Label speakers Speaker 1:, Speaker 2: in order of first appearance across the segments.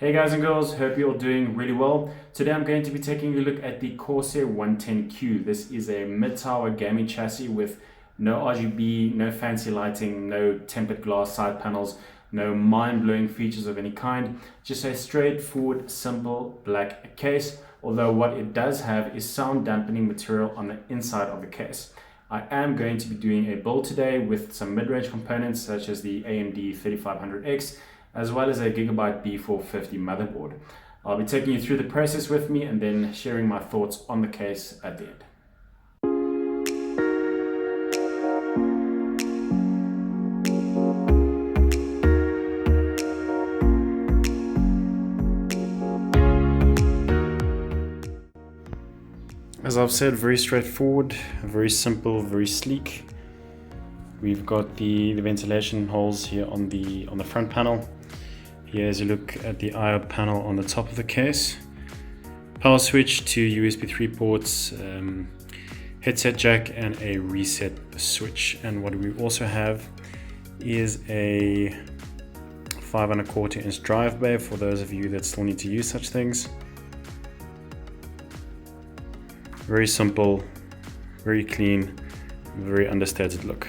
Speaker 1: Hey guys and girls, hope you're all doing really well. Today I'm going to be taking a look at the Corsair 110Q. This is a mid-tower gaming chassis with no RGB, no fancy lighting, no tempered glass side panels, no mind-blowing features of any kind. Just a straightforward, simple black case, although what it does have is sound dampening material on the inside of the case. I am going to be doing a build today with some mid-range components such as the AMD 3500X, as well as a Gigabyte B450 motherboard. I'll be taking you through the process with me and then sharing my thoughts on the case at the end. As I've said, very straightforward, very simple, very sleek. We've got the ventilation holes here on the front panel. Here, as you look at the I/O panel on the top of the case, power switch, two USB 3 ports, headset jack, and a reset switch. And what we also have is a 5¼ drive bay for those of you that still need to use such things. Very simple, very clean, very understated look.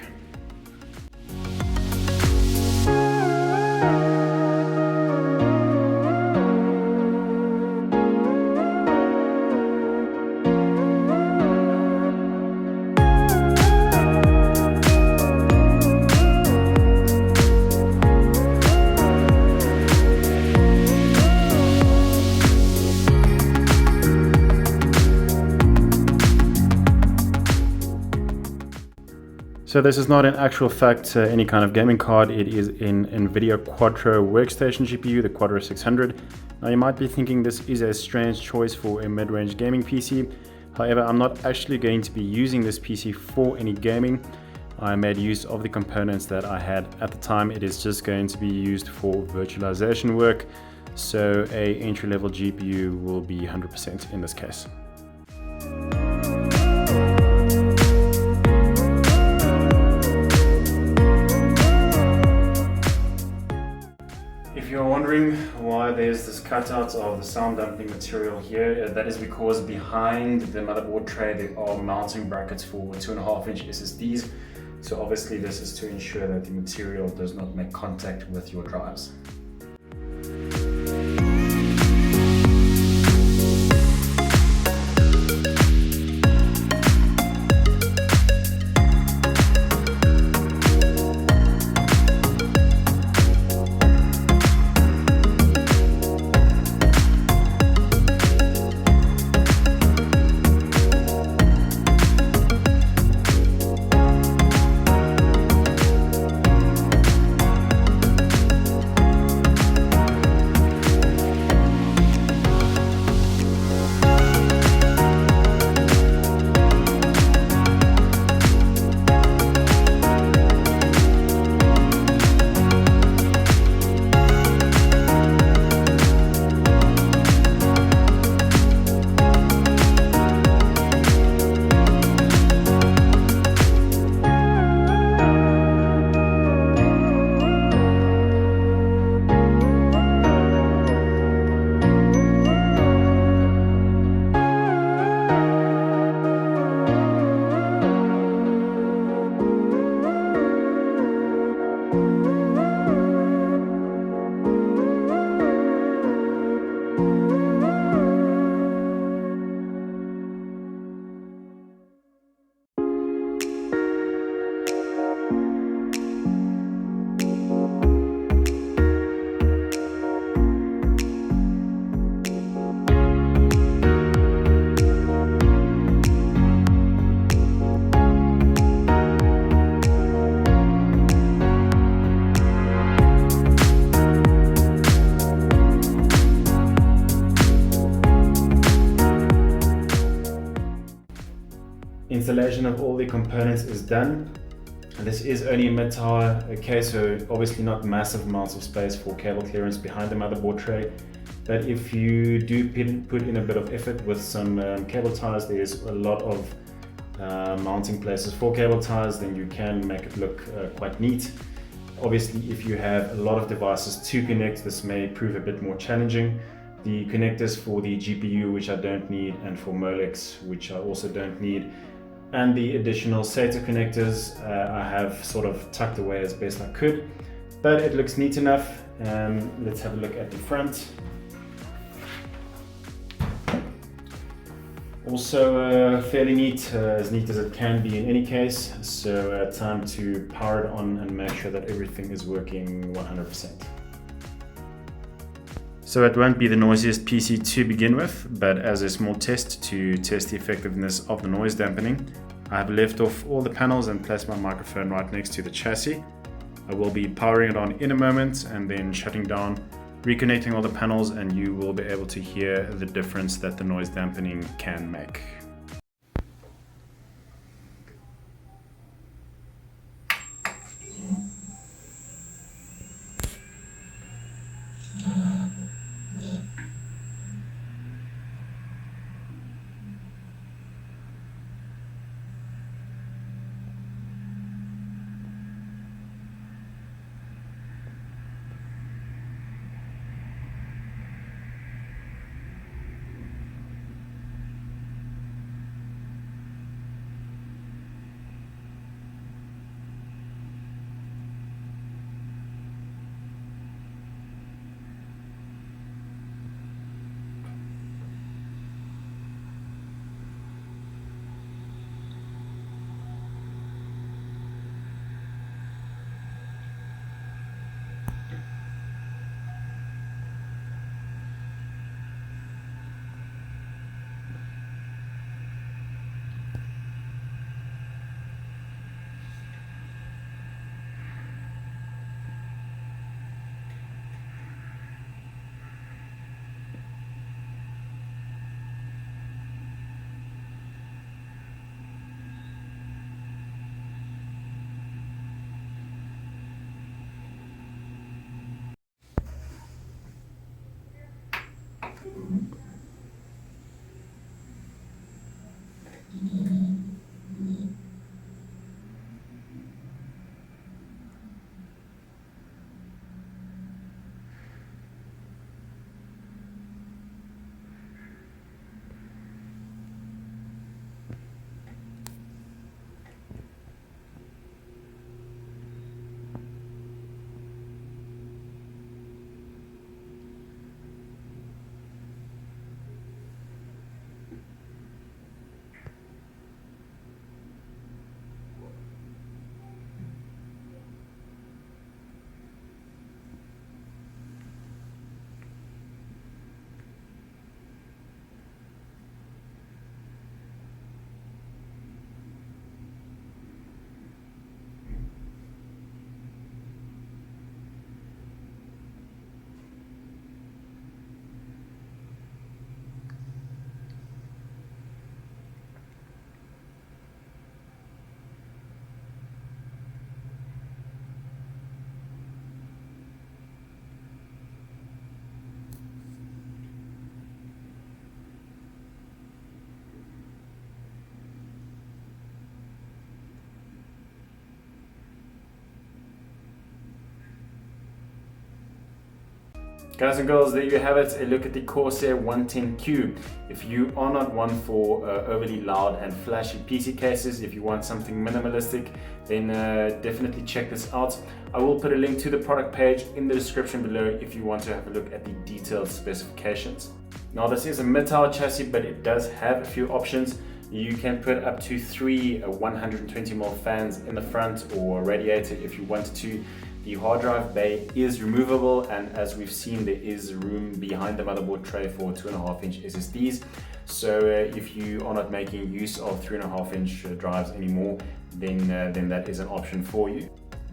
Speaker 1: So this is not in actual fact any kind of gaming card. It is an NVIDIA Quadro workstation GPU, the Quadro 600. Now you might be thinking this is a strange choice for a mid-range gaming PC. However, I'm not actually going to be using this PC for any gaming. I made use of the components that I had at the time. It is just going to be used for virtualization work. So a entry-level GPU will be 100% in this case. If you're wondering why there's this cutout of the sound dampening material here, that is because behind the motherboard tray there are mounting brackets for 2.5-inch SSDs. So obviously this is to ensure that the material does not make contact with your drives. Installation of all the components is done. And this is only a mid-tower case, so obviously not massive amounts of space for cable clearance behind the motherboard tray. But if you do put in a bit of effort with some cable ties, there's a lot of mounting places for cable ties, then you can make it look quite neat. Obviously, if you have a lot of devices to connect, this may prove a bit more challenging. The connectors for the GPU, which I don't need, and for Molex, which I also don't need, and the additional SATA connectors, I have sort of tucked away as best I could, but it looks neat enough. Let's have a look at the front. Also fairly neat, as neat as it can be in any case. So time to power it on and make sure that everything is working 100%. So it won't be the noisiest PC to begin with, but as a small test to test the effectiveness of the noise dampening, I have left off all the panels and placed my microphone right next to the chassis. I will be powering it on in a moment and then shutting down, reconnecting all the panels, and you will be able to hear the difference that the noise dampening can make. Guys and girls, there you have it, a look at the Corsair 110Q. If you are not one for overly loud and flashy PC cases, if you want something minimalistic, then definitely check this out. I will put a link to the product page in the description below if you want to have a look at the detailed specifications. Now this is a mid-tower chassis, but it does have a few options. You can put up to 3 120mm fans in the front, or a radiator if you wanted to. The hard drive bay is removable, and as we've seen, there is room behind the motherboard tray for 2.5-inch SSDs. So if you are not making use of 3.5-inch drives anymore, then that is an option for you.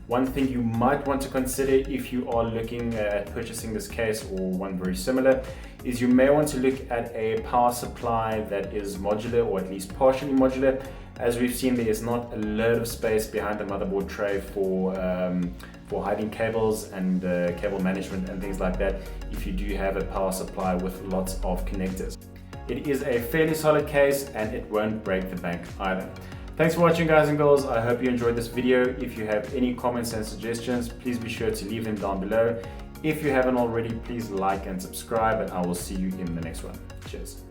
Speaker 1: One thing you might want to consider if you are looking at purchasing this case, or one very similar, is you may want to look at a power supply that is modular, or at least partially modular. As we've seen, there is not a lot of space behind the motherboard tray for hiding cables and cable management and things like that if you do have a power supply with lots of connectors. It is a fairly solid case, and it won't break the bank either. Thanks for watching, guys and girls. I hope you enjoyed this video. If you have any comments and suggestions, please be sure to leave them down below. If you haven't already, please like and subscribe, and I will see you in the next one. Cheers.